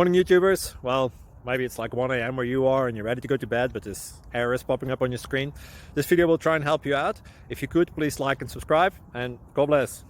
Morning YouTubers. Well, maybe it's like 1 a.m. where you are and you're ready to go to bed, but this error is popping up on your screen. This video will try and help you out. If you could, please like and subscribe, and God bless.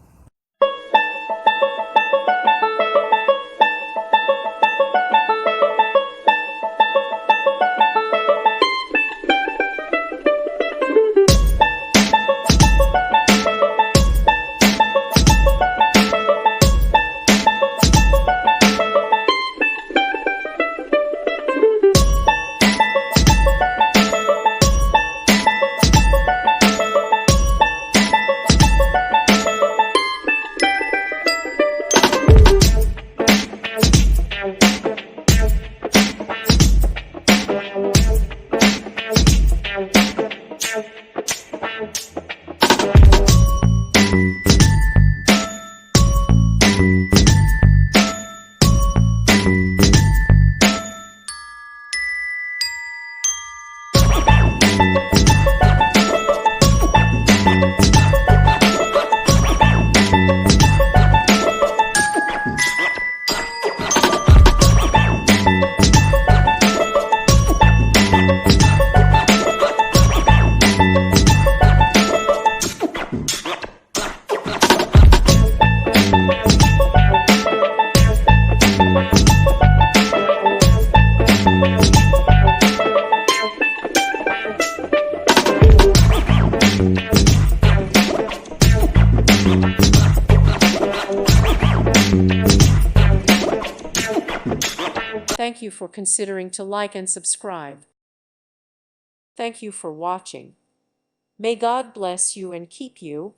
Thank you for considering to like and subscribe. Thank you for watching. May God bless you and keep you.